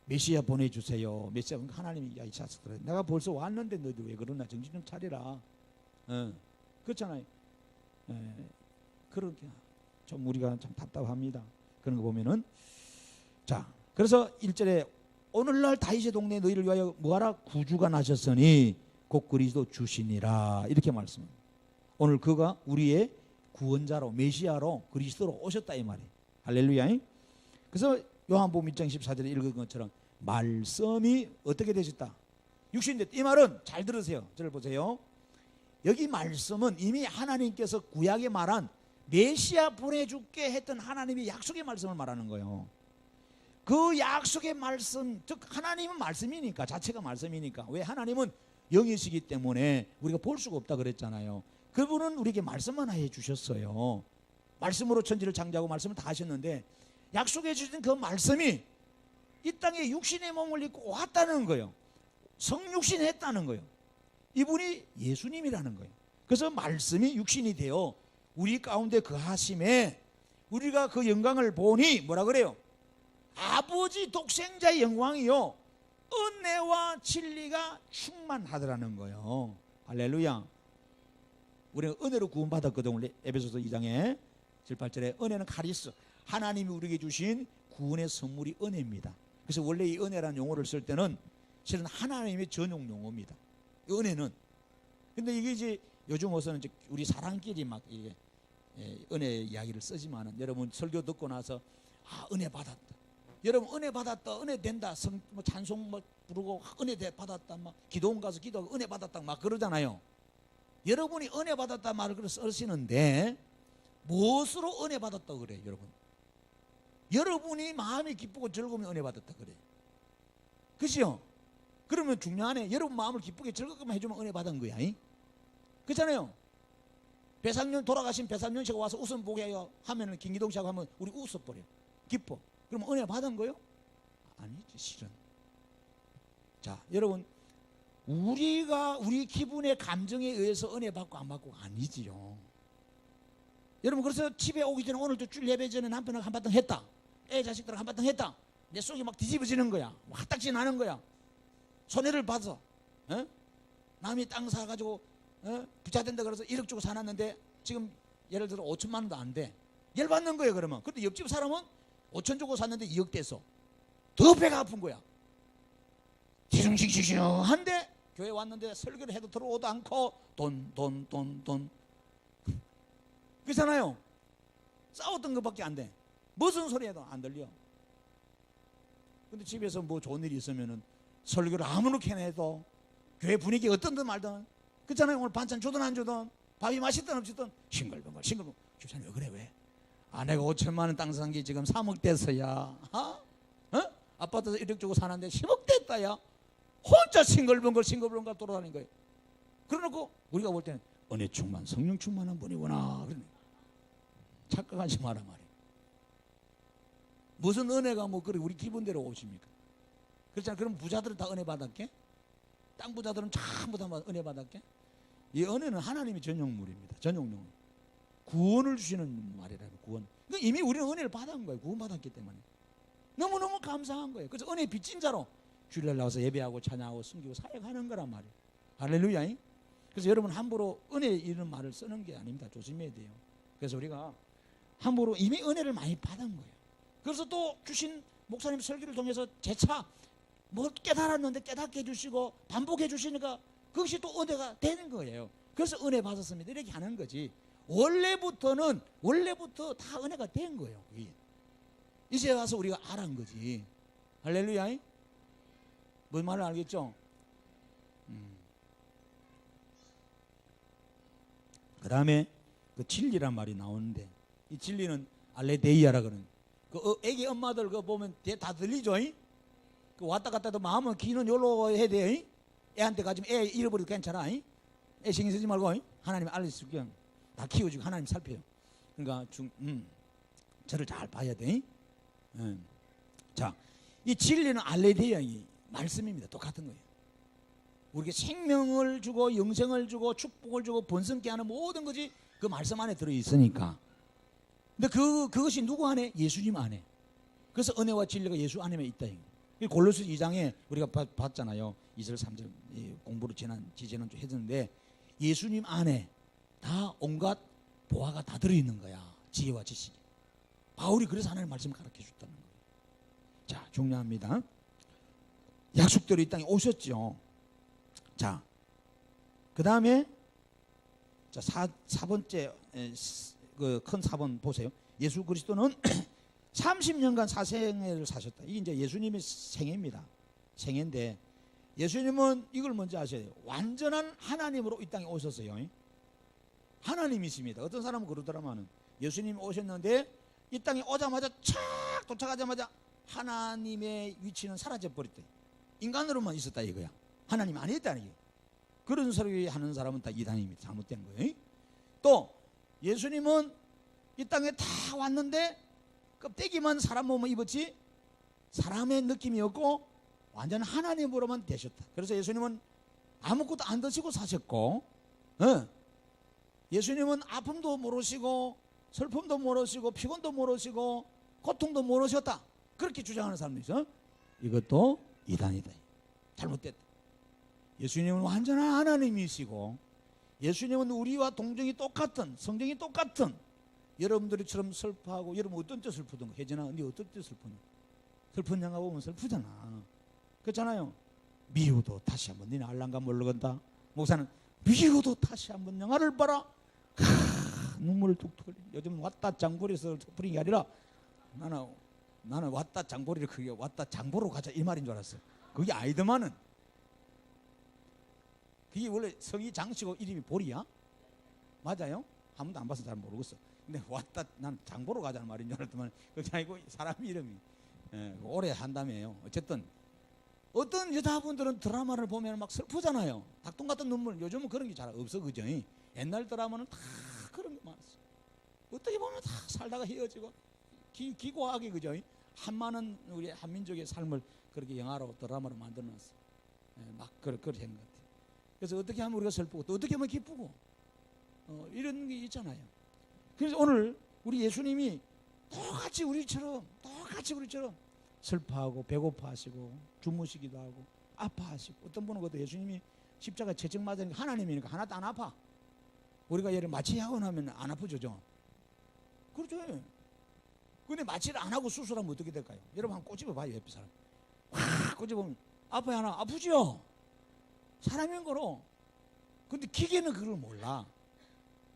메시아 보내주세요. 메시아 하나님이 야, 이 자식들 내가 벌써 왔는데 너희들 왜 그러나 정신 좀 차리라. 그렇잖아요. 그렇게 좀 우리가 참 답답합니다. 그런 거 보면은 자 그래서 1절에 오늘날 다윗의 동네 너희를 위하여 뭐하라 구주가 나셨으니 곧 그리스도 주시니라 이렇게 말씀합니다. 오늘 그가 우리의 구원자로 메시아로 그리스도로 오셨다 이 말이에요. 할렐루야. 그래서 요한복음 1장 14절에 읽은 것처럼 말씀이 어떻게 되셨다? 육신됐다. 이 말은 잘 들으세요. 저를 보세요. 여기 말씀은 이미 하나님께서 구약에 말한 메시아 보내줄게 했던 하나님의 약속의 말씀을 말하는 거예요. 그 약속의 말씀, 즉 하나님은 말씀이니까 자체가 말씀이니까 왜 하나님은 영이시기 때문에 우리가 볼 수가 없다 그랬잖아요. 그분은 우리에게 말씀만 해 주셨어요. 말씀으로 천지를 창조하고 말씀을 다 하셨는데 약속해 주신 그 말씀이 이 땅에 육신의 몸을 입고 왔다는 거예요. 성육신 했다는 거예요. 이분이 예수님이라는 거예요. 그래서 말씀이 육신이 되어 우리 가운데 거하심에 우리가 그 영광을 보니 뭐라 그래요? 아버지 독생자의 영광이요 은혜와 진리가 충만하더라는 거예요. 할렐루야. 우리가 은혜로 구원받았거든. 우리 에베소서 2장에 7, 8절에 은혜는 카리스 하나님이 우리에게 주신 구원의 선물이 은혜입니다. 그래서 원래 이 은혜라는 용어를 쓸 때는 실은 하나님의 전용 용어입니다. 이 은혜는. 근데 이게 이제 요즘 와서는 이제 우리 사람끼리 막 이게 은혜 이야기를 쓰지만은 여러분 설교 듣고 나서 아 은혜 받았다. 여러분 은혜 받았다, 은혜 된다, 뭐 찬송 뭐 부르고 은혜 받았다, 막 기도원 가서 기도하고 은혜 받았다 막 그러잖아요. 여러분이 은혜 받았다 말을 그래서 쓰시는데 무엇으로 은혜 받았다 그래요, 여러분? 여러분이 마음이 기쁘고 즐거우면 은혜 받았다 그래요. 그죠? 그러면 중요하네. 여러분 마음을 기쁘게 즐겁게 해주면 은혜 받은 거야. 그렇잖아요. 배상년 돌아가신 배상년 씨가 와서 웃음 보게 하면은 김기동 씨하고 하면 우리 웃어버려. 기뻐. 그럼 은혜 받은 거요? 아니지 실은. 자 여러분 우리가 우리 기분의 감정에 의해서 은혜 받고 안 받고 아니지요. 여러분 그래서 집에 오기 전에 오늘도 줄 예배 전에 남편하고 한바탕 했다. 애 자식들하고 한바탕 했다. 내 속이 막 뒤집어지는 거야. 화딱지 나는 거야. 손해를 봐서 남이 땅 사가지고 부자 된다 그래서 1억 주고 사놨는데 지금 예를 들어 5천만 원도 안 돼. 열받는 거예요 그러면. 근데 옆집 사람은 5천 주고 샀는데 2억 돼서 더 배가 아픈 거야. 뒤숭숭숭한데 교회 왔는데 설교를 해도 들어오도 않고 돈 그렇잖아요. 싸웠던 것밖에 안 돼. 무슨 소리 해도 안 들려. 근데 집에서 뭐 좋은 일이 있으면은 설교를 아무렇게나 해도 교회 분위기 어떤든 말든 그렇잖아요. 오늘 반찬 주든 안 주든 밥이 맛있든 없든 싱글벙글 싱글벙글. 집사님 왜 그래 왜? 아내가 5천만 원 땅 산 게 지금 3억 됐어야. 아파트에서 1억 주고 사는데 10억 됐다야. 혼자 싱글벙글 싱글벙글 돌아다니는 거예요. 그러놓고 우리가 볼 때는 은혜 충만 성령 충만한 분이구나. 그러네. 착각하지 마라 말이에요. 무슨 은혜가 뭐 그래 우리 기분대로 오십니까? 그렇잖아. 그럼 부자들은 다 은혜 받았게? 땅 부자들은 전부 다 은혜 받았게? 이 은혜는 하나님의 전용물입니다. 전용용. 구원을 주시는 말이라는 구원. 그러니까 이미 우리는 은혜를 받은 거예요. 구원 받았기 때문에. 너무너무 감사한 거예요. 그래서 은혜 빚진 자로 주일날 나와서 예배하고 찬양하고 숨기고 사역하는 거란 말이에요. 할렐루야. 그래서 여러분 함부로 은혜 이런 말을 쓰는 게 아닙니다. 조심해야 돼요. 그래서 우리가 함부로 이미 은혜를 많이 받은 거예요. 그래서 또 주신 목사님 설교를 통해서 재차 뭐 깨달았는데 깨닫게 해주시고 반복해 주시니까 그것이 또 은혜가 되는 거예요. 그래서 은혜 받았습니다 이렇게 하는 거지. 원래부터 다 은혜가 된 거예요. 이제 와서 우리가 알은 거지. 할렐루야. 뭔 말을 알겠죠? 그 다음에 그 진리란 말이 나오는데 이 진리는 알레데이아라 그러는 그 애기 엄마들 그 보면 다 들리죠? 그 왔다 갔다 해도 마음은 귀는 요로 해야 돼요. 애한테 가지면 애 잃어버려도 괜찮아. 애 신경 쓰지 말고 하나님 알려줄게. 다 키워주고 하나님 살펴요. 그러니까 저를 잘 봐야 돼. 자, 이 진리는 알레데이아 말씀입니다. 똑같은 거예요. 우리에게 생명을 주고 영생을 주고 축복을 주고 번성케 하는 모든 것이 그 말씀 안에 들어있으니까. 근데 그것이 누구 안에? 예수님 안에. 그래서 은혜와 진리가 예수 안에 있다. 골로새 2장에 우리가 봤잖아요. 2절 3절 공부를 지난주 했는데 예수님 안에 다 온갖 보화가 다 들어있는 거야. 지혜와 지식이. 바울이 그래서 하나님 말씀을 가르쳐 줬다는 거예요. 자, 중요합니다. 약속대로 이 땅에 오셨죠. 자, 그 다음에 자 4번째 그 큰 4번 보세요. 예수 그리스도는 30년간 사생애를 사셨다. 이게 이제 예수님의 생애입니다. 생애인데 예수님은 이걸 먼저 아셔야 돼요. 완전한 하나님으로 이 땅에 오셨어요. 하나님이십니다. 어떤 사람은 그러더라마는 예수님이 오셨는데 이 땅에 오자마자 착 도착하자마자 하나님의 위치는 사라져 버렸대. 인간으로만 있었다 이거야. 하나님 아니었다는 게. 그런 소리 하는 사람은 다 이단입니다. 잘못된 거예요. 또 예수님은 이 땅에 다 왔는데 껍데기만 사람 몸을 입었지 사람의 느낌이 없고 완전 하나님으로만 되셨다. 그래서 예수님은 아무것도 안 드시고 사셨고 예수님은 아픔도 모르시고 슬픔도 모르시고 피곤도 모르시고 고통도 모르셨다. 그렇게 주장하는 사람도 있어. 이것도 이단이다. 잘못됐다. 예수님은 완전한 하나님이시고 예수님은 우리와 동정이 똑같은 성정이 똑같은 여러분들처럼 슬퍼하고 여러분 어떤 때 슬프던가 혜진아 네 어떤 때 슬프냐 슬픈 영화 보면 슬프잖아. 그렇잖아요. 미워도 다시 한번 너네 알랑가 모르겠다. 목사는 미워도 다시 한번 영화를 봐라. 눈물을 뚝뚝 흘리. 요즘 왔다 장보리에서 부린 게 아니라 나는 왔다 장보리를 그게 왔다 장보러 가자 이 말인 줄 알았어요. 그게 아이더만은 그게 원래 성이 장씨고 이름이 보리야? 맞아요? 한 번도 안 봐서 잘 모르겠어. 근데 왔다 난 장보러 가자는 말인 줄 알았더만 그게 아니고 사람 이름이 오래 한다며요. 어쨌든 어떤 여자분들은 드라마를 보면 막 슬프잖아요. 닭똥 같은 눈물. 요즘은 그런 게 잘 없어 그죠? 옛날 드라마는 다 그런 게 많았어. 어떻게 보면 다 살다가 헤어지고 기고하게 그죠? 한많은 우리 한민족의 삶을 그렇게 영화로 드라마로 만들어놨어. 막 그렇게 된 것 같아요. 그래서 어떻게 하면 우리가 슬프고 또 어떻게 하면 기쁘고 이런 게 있잖아요. 그래서 오늘 우리 예수님이 똑같이 우리처럼 슬퍼하고 배고파하시고 주무시기도 하고 아파하시고 어떤 분은 그것도 예수님이 십자가 채찍 맞으니까 하나님이니까 하나도 안 아파. 우리가 예를 마취하고 나면 안 아프죠. 그렇죠. 근데 마취를 안 하고 수술하면 어떻게 될까요? 여러분 한번 꼬집어 봐요. 옆에 사람 확 꼬집으면 아파요 하나 아프죠. 사람인 거로. 근데 기계는 그걸 몰라.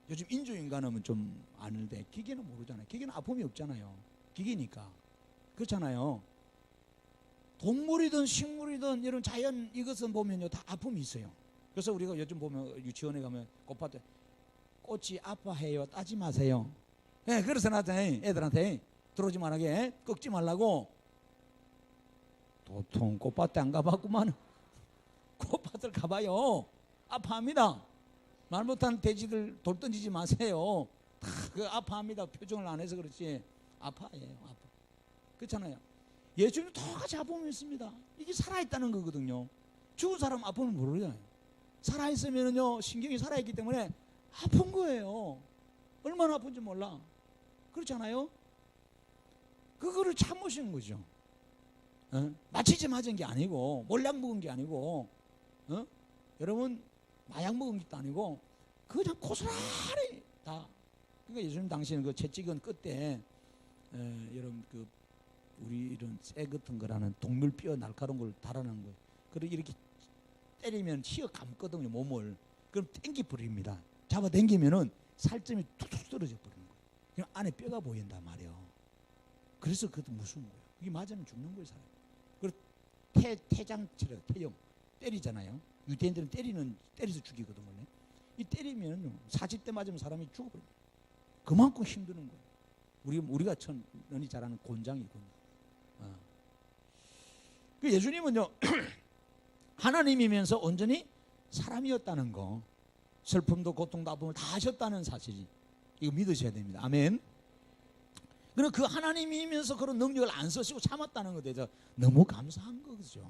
요즘 인조인간은 좀 아는데 기계는 모르잖아요. 기계는 아픔이 없잖아요. 기계니까. 그렇잖아요. 동물이든 식물이든 이런 자연 이것은 보면요 다 아픔이 있어요. 그래서 우리가 요즘 보면 유치원에 가면 꽃밭에 꽃이 아파해요 따지 마세요. 예, 그래서 나한테 애들한테 들어오지 말라게 꺾지 말라고. 도통 꽃밭에 안 가봤구만. 꽃밭을 가봐요. 아파합니다. 말 못한 돼지들 돌 던지지 마세요. 다 그 아파합니다. 표정을 안 해서 그렇지 아파해요. 아파. 그렇잖아요. 예수님 똑같이 아픔이 있습니다. 이게 살아있다는 거거든요. 죽은 사람 아픔을 모르잖아요. 살아있으면요 신경이 살아있기 때문에 아픈 거예요. 얼마나 아픈지 몰라. 그렇잖아요. 그거를 참으신 거죠. 마취제 맞은 게 아니고 몰약 먹은 게 아니고 여러분 마약 먹은 것도 아니고 그냥 고스란히 다. 그러니까 예수님 당시에는 그 채찍은 끝에 여러분 그 우리 이런 쇠 같은 거라는 동물 뼈 날카로운 걸 달아난 거예요. 그리고 이렇게 때리면 휘어 감거든요 몸을. 그럼 땡기 버립니다. 잡아 당기면은 살점이 툭툭 떨어져 버리는 거예요. 그럼 안에 뼈가 보인단 말이에요. 그래서 그것도 무서운 거예요. 이게 맞으면 죽는 거예요 사람. 그리고 태장치래요. 태형 때리잖아요. 유대인들은 때려서 죽이거든 원래. 이 때리면 40대 맞으면 사람이 죽어버립니다. 그만큼 힘드는 거예요. 우리가 천연이 잘하는 곤장이거든요. 그 예수님은요 하나님이면서 온전히 사람이었다는 거, 슬픔도 고통도 아픔을 다 하셨다는 사실이 이거 믿으셔야 됩니다. 아멘. 그럼 그 하나님이면서 그런 능력을 안 쓰시고 참았다는 것에 대해서 너무 감사한 거죠.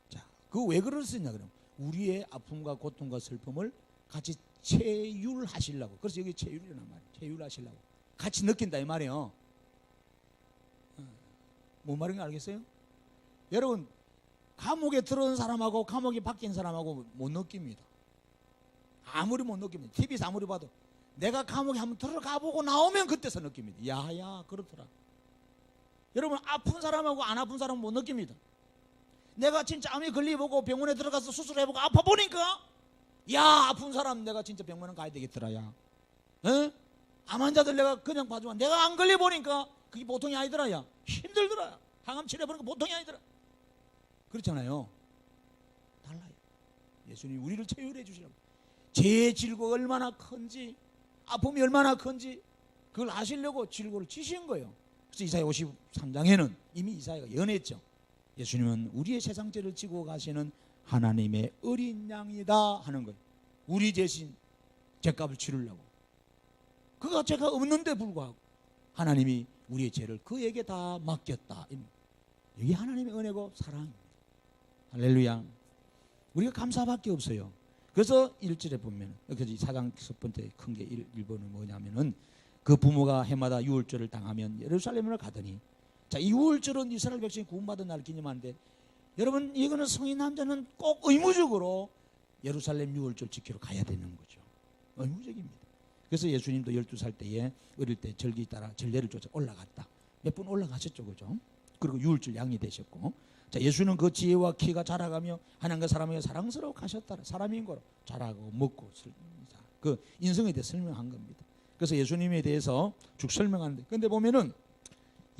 자, 그 왜 그러셨냐 그럼 우리의 아픔과 고통과 슬픔을 같이 체휼하시려고. 그래서 여기 체휼이란 말이에요. 체휼하시려고 같이 느낀다 이 말이에요. 뭔 말인지 알겠어요? 여러분 감옥에 들어온 사람하고 감옥에 바뀐 사람하고 못 느낍니다. 아무리 못 느낍니다. TV에서 아무리 봐도 내가 감옥에 한번 들어가 보고 나오면 그때서 느낍니다. 야야 그렇더라. 여러분 아픈 사람하고 안 아픈 사람은 못 느낍니다. 내가 진짜 암에 걸려보고 병원에 들어가서 수술해보고 아파 보니까 야 아픈 사람 내가 진짜 병원에 가야 되겠더라. 야 암 환자들 내가 그냥 봐주면 내가 안 걸려보니까 그게 보통이 아니더라. 야 힘들더라. 항암 치료해보니까 보통이 아니더라. 그렇잖아요. 달라요. 예수님이 우리를 체휼해 주시라고. 죄의 질고가 얼마나 큰지 아픔이 얼마나 큰지 그걸 아시려고 질고를 지신 거예요. 그래서 이사야 53장에는 이미 이사야가 예언했죠. 예수님은 우리의 세상죄를 지고 가시는 하나님의 어린 양이다 하는 거예요. 우리 대신 죄값을 치르려고. 그가 죄가 없는데 불구하고 하나님이 우리의 죄를 그에게 다 맡겼다. 이게 하나님의 은혜고 사랑입니다. 할렐루야. 우리가 감사밖에 없어요. 그래서 1절에 보면 여기 4장 첫 번째 큰 게 1번은 뭐냐면은 그 부모가 해마다 유월절을 당하면 예루살렘으로 가더니 자, 이 유월절은 이스라엘 백성이 구원받은 날 기념하는데 여러분 이거는 성인 남자는 꼭 의무적으로 예루살렘 유월절 지키러 가야 되는 거죠. 의무적입니다. 그래서 예수님도 12살 때에 어릴 때 절기 따라 전례를 쫓아 올라갔다. 몇 분 올라가셨죠. 그죠? 그리고 유월절 양이 되셨고 자, 예수는 그 지혜와 키가 자라가며 하나님과 사람에게 사랑스러워 가셨다. 사람인 거로 자라고 먹고 그 인성에 대해 설명한 겁니다. 그래서 예수님에 대해서 쭉 설명하는데 근데 보면은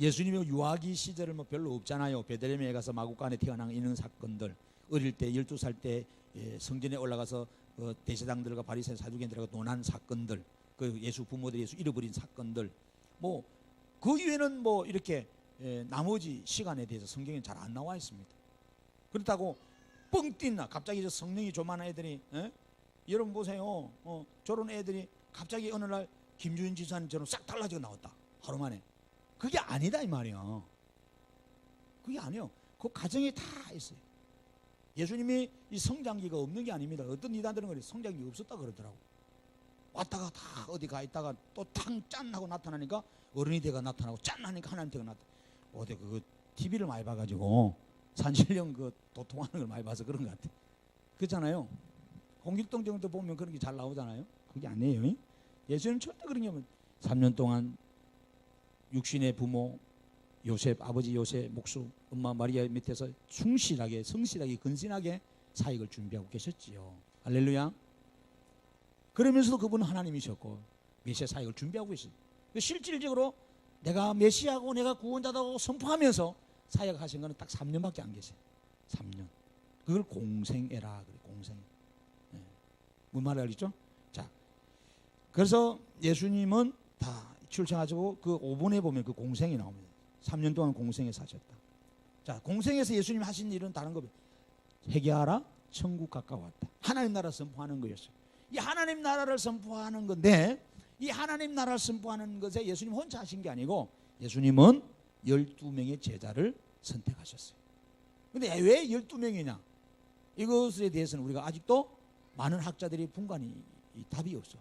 예수님의 유아기 시절은 뭐 별로 없잖아요. 베들레헴에 가서 마구간에 태어난 이런 사건들 어릴 때 12살 때 성전에 올라가서 대제사장들과 바리새인 사두개인들하고 논한 사건들 그 예수 부모들이 예수 잃어버린 사건들 뭐 그 이외에는 뭐 이렇게 나머지 시간에 대해서 성경에 잘 안 나와 있습니다. 그렇다고 뻥 뛴나 갑자기 저 성령이 조만한 애들이 여러분 보세요. 저런 애들이 갑자기 어느 날 김주인 지사님처럼 싹 달라지고 나왔다. 하루 만에. 그게 아니다 이 말이야. 그게 아니에요. 그 과정이 다 있어요. 예수님이 이 성장기가 없는 게 아닙니다. 어떤 이단들은 그래 성장기 없었다 그러더라고. 왔다가 다 어디 가 있다가 또 탕 짠 하고 나타나니까 어른이 돼가 나타나고 짠 하니까 하나님 돼가 나타나. 어디 그 TV를 많이 봐가지고 산신령 그 도통하는 걸 많이 봐서 그런 것 같아. 그렇잖아요. 홍길동 정도 보면 그런 게 잘 나오잖아요. 그게 아니에요. 예수님 절대 그런 게 없어요. 3년 동안 육신의 부모 요셉 아버지 요셉 목수 엄마 마리아 밑에서 충실하게 성실하게 근신하게 사역을 준비하고 계셨지요. 할렐루야. 그러면서도 그분은 하나님이셨고 메시아 사역을 준비하고 계셨어요. 실질적으로 내가 메시아고 내가 구원자다고 선포하면서 사역하신 거는 딱 3년밖에 안 계세요. 3년. 그걸 공생애라 그래. 공생. 네. 뭔 말을 알겠죠? 자, 그래서 예수님은 다 출생하시고 그 5분에 보면 그 공생이 나옵니다. 3년 동안 공생에 사셨다. 자, 공생에서 예수님 하신 일은 다른 거 회개하라, 천국 가까웠다. 하나님 나라 선포하는 거였어요. 이 하나님 나라를 선포하는 건데, 이 하나님 나라를 선포하는 것에 예수님 혼자 하신 게 아니고 예수님은 12명의 제자를 선택하셨어요. 근데 왜 12명이냐? 이것에 대해서는 우리가 아직도 많은 학자들이 분간이 답이 없어.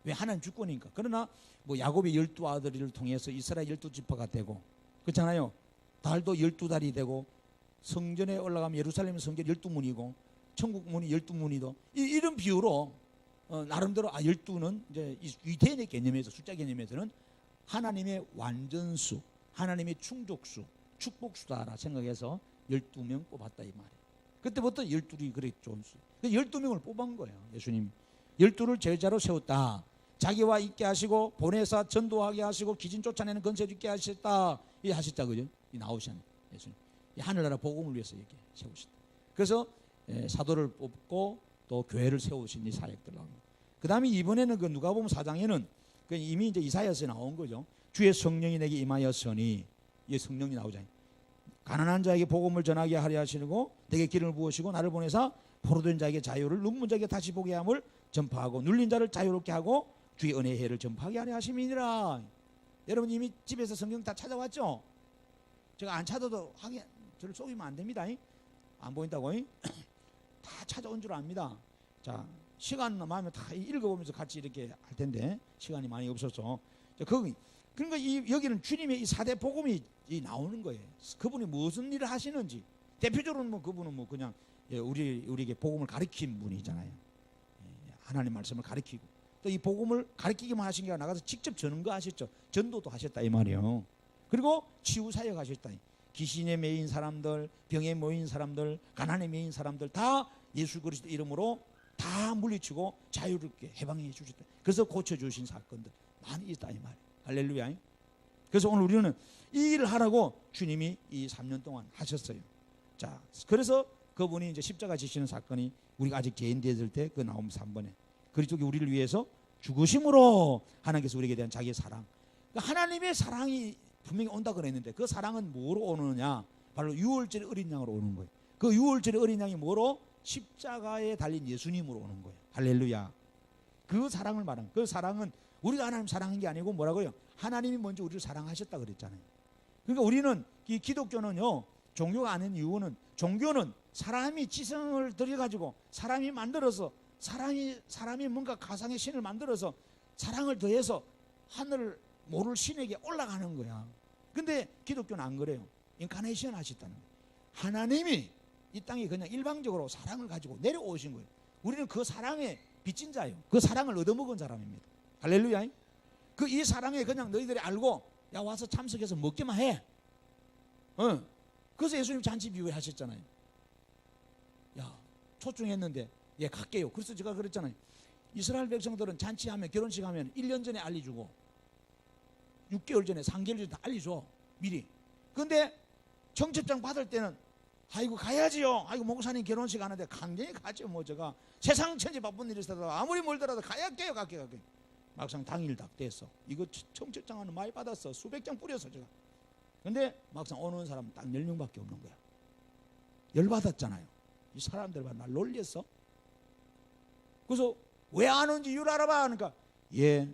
왜? 하나님 주권이니까. 그러나 뭐 야곱의 12아들을 통해서 이스라엘 12지파가 되고, 그렇잖아요. 달도 12달이 되고, 성전에 올라가면 예루살렘 성전 12문이고 천국 문이 12문이도 이런 비유로 나름대로 12는 이제 유대인의 개념에서, 숫자 개념에서는 하나님의 완전수, 하나님의 충족수, 축복수다라 생각해서 12명 뽑았다 이 말이에요. 그때부터 12이 그래 좋은 수. 12명을 뽑은 거예요. 예수님 12를 제자로 세웠다. 자기와 있게 하시고 보내사 전도하게 하시고 기진 쫓아내는 건세 있게 하셨다. 이 하셨다 그죠? 이 나오셨네 예수님. 이 하늘나라 복음을 위해서 이렇게 세우셨다. 그래서 사도를 뽑고 또 교회를 세우신 이 사역들 나옵니다. 그 다음에 이번에는 그 누가복음 4장에는 그 이미 이제 이사야서에 나온 거죠. 주의 성령이 내게 임하였으니, 이 성령이 나오잖아요. 가난한 자에게 복음을 전하게 하려 하시고 내게 기름을 부으시고 나를 보내사 포로된 자에게 자유를, 눈문 자에게 다시 보게 함을 전파하고 눌린 자를 자유롭게 하고 주의 은혜의 해를 전파하게 하려 하심이니라. 여러분 이미 집에서 성경 다 찾아왔죠? 제가 안 찾아도 하긴 저를 속이면 안 됩니다. 안 보인다고 다 찾아온 줄 압니다. 자, 시간 남으면 다 읽어보면서 같이 이렇게 할 텐데 시간이 많이 없어서 그러니까 여기는 주님의 이 4대 복음이 나오는 거예요. 그분이 무슨 일을 하시는지. 대표적으로는 뭐 그분은 뭐 그냥 우리에게 복음을 가르친 분이잖아요. 하나님 말씀을 가르치고 또 이 복음을 가르치기만 하신 게 아니라 나가서 직접 전는 거 하셨죠. 전도도 하셨다 이 말이에요. 그리고 치유 사역 하셨다. 귀신에 매인 사람들, 병에 모인 사람들, 가난에 매인 사람들 다 예수 그리스도 이름으로 다 물리치고 자유롭게 해방해 주셨다. 그래서 고쳐주신 사건들 많이 있다 이 말이에요. 할렐루야. 그래서 오늘 우리는 이 일을 하라고 주님이 이 3년 동안 하셨어요. 자, 그래서 그분이 이제 십자가 지시는 사건이 우리가 아직 개인되었을 때 그 나오면 3번에 그리스도가 우리를 위해서 죽으심으로 하나님께서 우리에게 대한 자기의 사랑, 그러니까 하나님의 사랑이 분명히 온다 그랬는데 그 사랑은 뭐로 오느냐? 바로 유월절의 어린 양으로 오는 거예요. 그 유월절의 어린 양이 뭐로? 십자가에 달린 예수님으로 오는 거예요. 할렐루야. 그 사랑을 말하는, 그 사랑은 우리가 하나님 사랑한 게 아니고 뭐라고요? 하나님이 먼저 우리를 사랑하셨다 그랬잖아요. 그러니까 우리는 이 기독교는요, 종교가 아닌 이유는 종교는 사람이 지성을 들여가지고 사람이 만들어서 사람이 뭔가 가상의 신을 만들어서 사랑을 더해서 하늘을 모를 신에게 올라가는 거야. 근데 기독교는 안 그래요. 인카네이션 하셨다는 거예요. 하나님이 이 땅에 그냥 일방적으로 사랑을 가지고 내려오신 거예요. 우리는 그 사랑에 빚진 자예요. 그 사랑을 얻어먹은 사람입니다. 할렐루야. 그 이 사랑에 그냥 너희들이 알고 야 와서 참석해서 먹기만 해. 그래서 예수님 잔치 비유회 하셨잖아요. 야 초청했는데 예 갈게요. 그래서 제가 그랬잖아요. 이스라엘 백성들은 잔치하면 결혼식 하면 1년 전에 알려주고 6개월 전에 3개월 전에 다 알려줘 미리. 근데 청첩장 받을 때는 아이고 가야지요. 아이고 목사님 결혼식 하는데 강경히 가죠. 뭐 제가 세상 천지 바쁜 일이 있어도 아무리 멀더라도 갈게요. 막상 당일 딱 됐어. 이거 청첩장은 많이 받았어. 수백 장 뿌렸어 제가. 근데 막상 오는 사람 딱 10명밖에 없는 거야. 열받았잖아요. 이 사람들 봐, 날 놀렸어. 그래서 왜 안 오는지 이유를 알아봐. 그러니까 예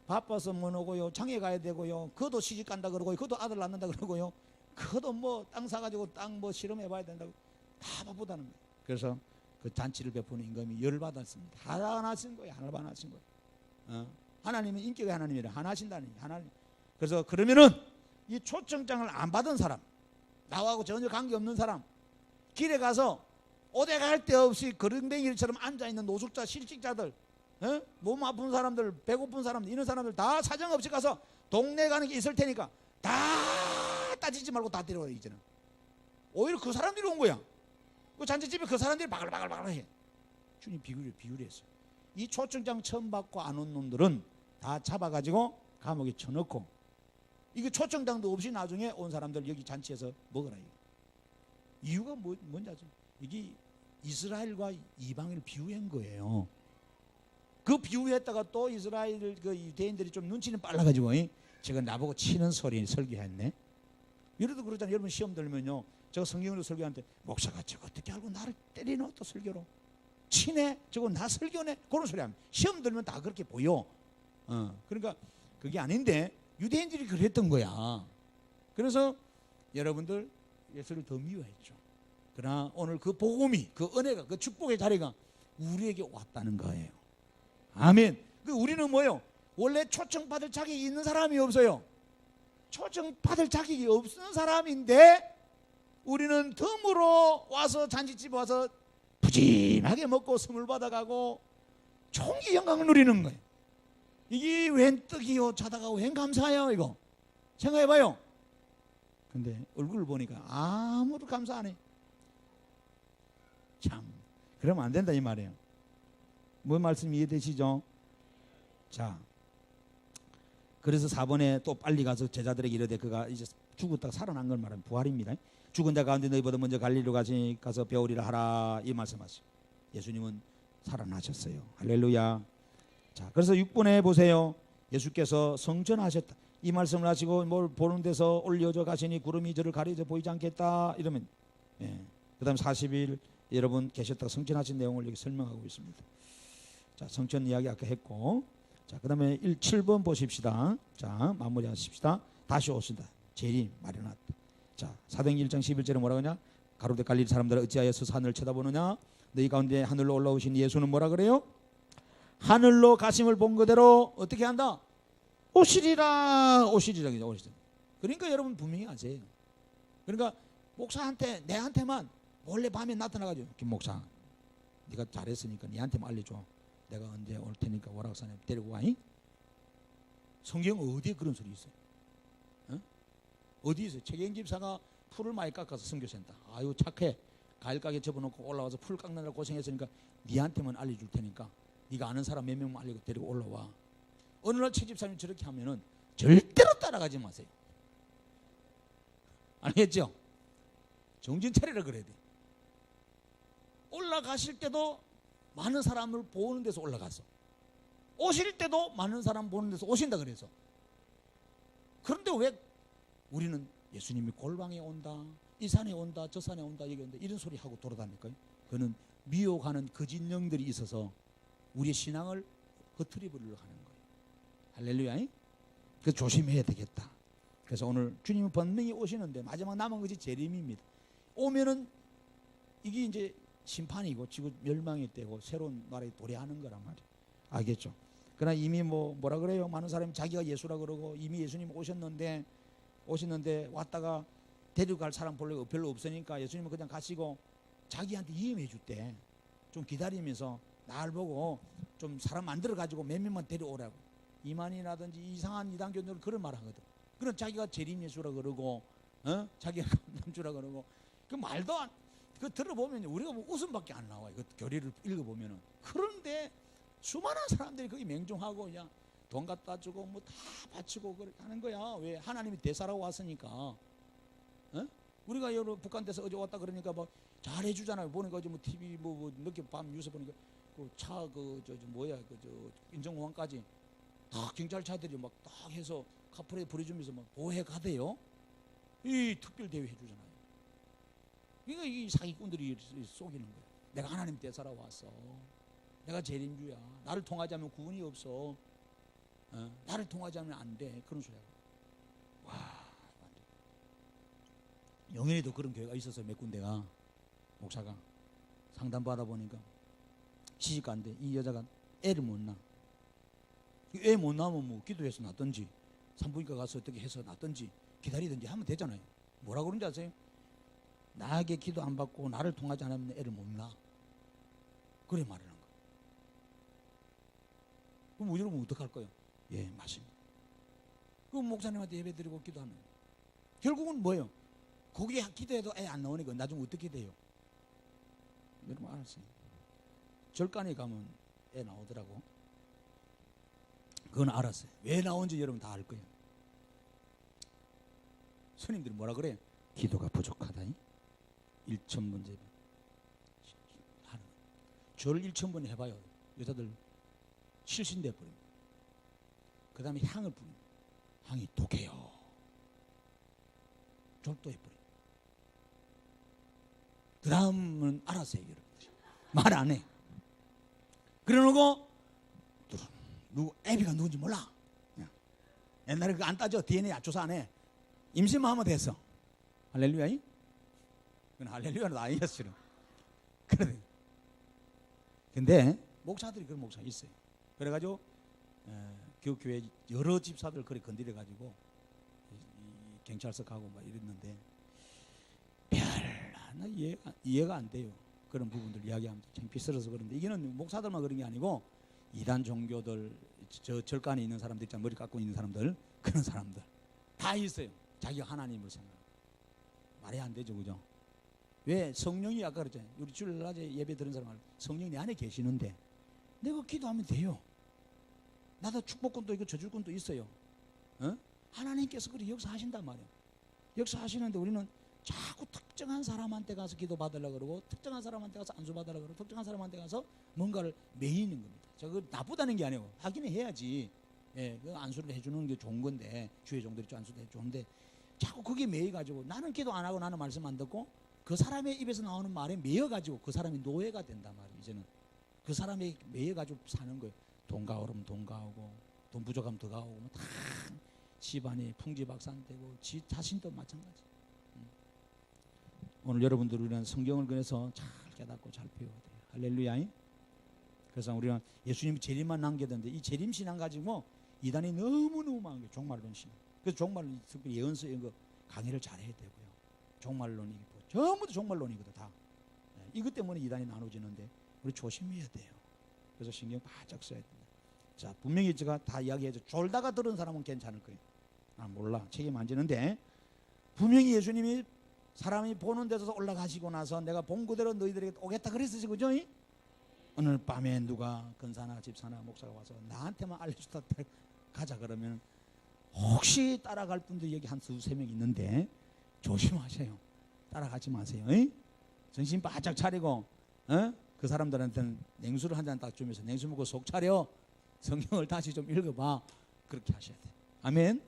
바빠서 못 오고요. 장에 가야 되고요. 그도 시집 간다 그러고요. 그도 아들 낳는다 그러고요. 그도 뭐 땅 사가지고 땅 뭐 실험해봐야 된다고 다 바쁘다는 거예요. 그래서 그 잔치를 베푸는 임금이 열받았습니다. 하나하신 거예요. 하나하신 거예요. 하나님은 인격의 하나님이라 하나하신다는 하나님. 그래서 그러면은 이 초청장을 안 받은 사람, 나하고 전혀 관계없는 사람, 길에 가서 오대 갈 데 없이 거렁뱅이처럼 앉아있는 노숙자, 실직자들, 몸 아픈 사람들, 배고픈 사람들, 이런 사람들 다 사정없이 가서 동네 가는 게 있을 테니까 다 따지지 말고 다 데려와요. 이제는 오히려 그 사람들이 온 거야. 그 잔치집에 그 사람들이 바글바글 해. 주님 비유를 했어요. 이 초청장 처음 받고 안 온 놈들은 다 잡아가지고 감옥에 쳐넣고 이게 초청장도 없이 나중에 온 사람들 여기 잔치에서 먹으라. 이유가 뭔지 아죠? 이게 이스라엘과 이방인을 비유한 거예요. 그 비유했다가 또 이스라엘 그 유대인들이 좀 눈치는 빨라가지고 제가 나보고 치는 소리 설교했네. 이래도 그러잖아요. 여러분 시험 들면요, 제가 성경으로 설교하는데 목사가 저거 어떻게 알고 나를 때리노 또 설교로 치네, 저거 나 설교네, 그런 소리 합니다. 시험 들면 다 그렇게 보여. 그러니까 그게 아닌데 유대인들이 그랬던 거야. 그래서 여러분들 예수를 더 미워했죠. 그러나 오늘 그 복음이, 그 은혜가, 그 축복의 자리가 우리에게 왔다는 거예요. 아멘. 그 우리는 뭐요? 원래 초청받을 자격이 있는 사람이 없어요. 초청받을 자격이 없는 사람인데 우리는 덤으로 와서 잔치집 와서 푸짐하게 먹고 선물 받아가고 총기 영광을 누리는 거예요. 이게 웬 떡이요 자다가 웬 감사해요. 이거 생각해봐요. 근데 얼굴을 보니까 아무도 감사 안 해. 참 그러면 안 된다 이 말이에요. 뭔 말씀 이해되시죠? 자, 그래서 4번에 또 빨리 가서 제자들에게 이르되 그가 이제 죽었다가 살아난 걸 말하면 부활입니다. 죽은 자 가운데 너희보다 먼저 갈릴리로 가서 배우리라 하라 이 말씀하시죠. 예수님은 살아나셨어요. 할렐루야. 자, 그래서 6번에 보세요. 예수께서 성전하셨다 이 말씀을 하시고 뭘 보는 데서 올려져 가시니 구름이 저를 가리져 보이지 않겠다 이러면, 그 다음 40일 여러분 계셨다가 성전하신 내용을 여기 설명하고 있습니다. 자, 성전 이야기 아까 했고, 자, 그 다음에 7번 보십시다. 자, 마무리하십시다. 다시 오신다. 재림 마련하다. 자, 사도행전 1장 11절에 뭐라고 하냐? 가로대 갈릴리 사람들아 어찌하여서 산을 쳐다보느냐? 너희 가운데 하늘로 올라오신 예수는 뭐라 그래요? 하늘로 가심을 본 그대로 어떻게 한다? 오시리라. 오시리라. 그러니까 여러분 분명히 아세요. 그러니까 목사한테 내한테만 몰래 밤에 나타나가지고 김 목사 네가 잘했으니까 니한테만 알려줘. 내가 언제 올 테니까 오락산에 데리고 와. 성경 어디에 그런 소리 있어요? 어디 있어요? 최경 집사가 풀을 많이 깎아서 선교센다. 아유 착해. 과일 가게 접어놓고 올라와서 풀 깎느라 고생했으니까 니한테만 알려줄 테니까 네가 아는 사람 몇 명만 알리고 데리고 올라와. 어느 날 최 집사님 저렇게 하면은 절대로 따라가지 마세요. 알겠죠? 정신 차리라 그래야 돼. 올라가실 때도 많은 사람을 보는 데서 올라가서 오실 때도 많은 사람 보는 데서 오신다 그래서. 그런데 왜 우리는 예수님이 골방에 온다, 이 산에 온다, 저 산에 온다, 여기 온다 이런 소리 하고 돌아다닐까요? 그는 미혹하는 거짓 영들이 있어서 우리의 신앙을 흐트려 버리려고 하는 거예요. 할렐루야. 그래서 조심해야 되겠다. 그래서 오늘 주님은 번명히 오시는데 마지막 남은 것이 재림입니다. 오면은 이게 이제 심판이고 지구 멸망의 때고 새로운 나라에 도래하는 거란 말이에요. 알겠죠? 그러나 이미 뭐라 그래요? 많은 사람이 자기가 예수라 그러고 이미 예수님 오셨는데 왔다가 데려갈 사람 별로 없으니까 예수님은 그냥 가시고 자기한테 이임해 줄 때 좀 기다리면서 날 보고 좀 사람 만들어 가지고 몇 명만 데려오라고. 이만희라든지 이상한 이단교들은 그런 말 하거든. 그럼 자기가 재림 예수라 그러고 자기가 감남주라 그러고 그 말도 안, 그 들어보면 우리가 뭐 웃음밖에 안 나와요. 그 교리를 읽어보면은. 그런데 수많은 사람들이 거기 맹종하고 그냥 돈 갖다 주고 뭐 다 바치고 하는 거야. 왜? 하나님이 대사라고 왔으니까. 우리가 여러 북한에서 어제 왔다 그러니까 뭐 잘해주잖아요. 보니까 어제 뭐 TV 뭐 늦게 밤 뉴스 보니까 그 차 인정공항까지 다 경찰차들이 막 딱 해서 카프레 부려주면서 막 보호해 가대요. 이 특별 대회 해주잖아요. 그러니까 이 사기꾼들이 속이는 거야. 내가 하나님 대사라 왔어. 내가 재림주야. 나를 통하지 않으면 구원이 없어. 나를 통하지 않으면 안 돼. 그런 소리야. 와, 영현이도 그런 교회가 있어서 몇 군데가 목사가 상담 받아보니까 시집가 안 돼. 이 여자가 애를 못 낳아. 애 못 낳으면 뭐 기도해서 낳든지 산부인과 가서 어떻게 해서 낳든지 기다리든지 하면 되잖아요. 뭐라 그런지 아세요? 나에게 기도 안 받고 나를 통하지 않으면 애를 못 낳아. 그래 말하는 거야. 그럼 여러분 어떡할 거예요? 예, 맞습니다. 그럼 목사님한테 예배 드리고 기도하는 거예요. 결국은 뭐예요? 거기에 기도해도 애 안 나오니까 나중에 어떻게 돼요? 여러분 알았어요. 절간에 가면 애 나오더라고. 그건 알았어요. 왜 나온지 여러분 다 알 거예요. 스님들이 뭐라 그래? 기도가 부족하다. 1,000번 제비. 절 1,000번 해봐요. 여자들 실신돼 버립니다. 그 다음에 향을 뿌립니다. 향이 독해요. 졸도해 버려요. 그 다음은 알아서 해요, 여러분들. 말 안 해. 그러놓고 누구 애비가 누군지 몰라. 옛날에 그거 안 따져. DNA 조사 안 해. 임신만 하면 됐어. 할렐루야. 그건 할렐루야는 아니었어. 그래. 근데 목사들이 그런 목사 있어요. 그래가지고 교회 여러 집사들 그래 건드려 가지고 경찰서 가고 막 이랬는데 별 하나 이해가 안 돼요. 그런 부분들 이야기하면 창피스러워서 그런데 이게는 목사들만 그런 게 아니고 이단 종교들 저 절간에 있는 사람들 있잖아. 머리 깎고 있는 사람들 그런 사람들 다 있어요. 자기가 하나님을 생각하고 말이 안 되죠, 그죠? 왜 성령이 아까 그랬잖아요. 우리 주일 낮에 예배 드는 사람 성령이 내 안에 계시는데 내가 기도하면 돼요. 나도 축복권도 있고 저주권도 있어요. 하나님께서 그렇게 역사하신단 말이에요. 역사하시는데 우리는 자꾸 특정한 사람한테 가서 기도 받으려고 그러고 특정한 사람한테 가서 안수 받으려고 그러고 특정한 사람한테 가서 뭔가를 매이는 겁니다. 저거 나쁘다는 게 아니고 하긴 해야지. 예, 그 안수를 해주는 게 좋은 건데 주의 종들이 안수도 해주는데 자꾸 그게 매여가지고 나는 기도 안 하고 나는 말씀 안 듣고 그 사람의 입에서 나오는 말에 매여가지고 그 사람이 노예가 된단 말이에요. 이제는 그 사람이 매여가지고 사는 거예요. 돈 가오르면 돈 가오고 돈 부족하면 더 가오고 다 집안이 풍지박산되고 지 자신도 마찬가지. 오늘 여러분들 우리는 성경을 그래서 잘 깨닫고 잘 배워야 돼요. 할렐루야. 그래서 우리는 예수님이 재림만 남겨뒀는데 이 재림 신앙 가지고 이단이 너무너무 많은 게 종말론 신앙. 그래서 종말론 특별히 예언서 이런 거 강의를 잘 해야 되고요. 종말론이고 전부 다 종말론이거든 다. 이것 때문에 이단이 나눠지는데 우리 조심해야 돼요. 그래서 신경 바짝 써야 된다. 자, 분명히 제가 다 이야기해서 졸다가 들은 사람은 괜찮을 거예요. 아, 몰라. 책임 안 지는데 분명히 예수님이 사람이 보는 데서 올라가시고 나서 내가 본 그대로 너희들에게 오겠다 그랬으지, 그죠? 오늘 밤에 누가 근사나 집사나 목사가 와서 나한테만 알려주다 가자 그러면 혹시 따라갈 분들이 여기 한 두세 명 있는데 조심하세요. 따라가지 마세요. 정신 바짝 차리고 그 사람들한테는 냉수를 한 잔 딱 주면서 냉수 먹고 속 차려 성경을 다시 좀 읽어봐. 그렇게 하셔야 돼요. 아멘.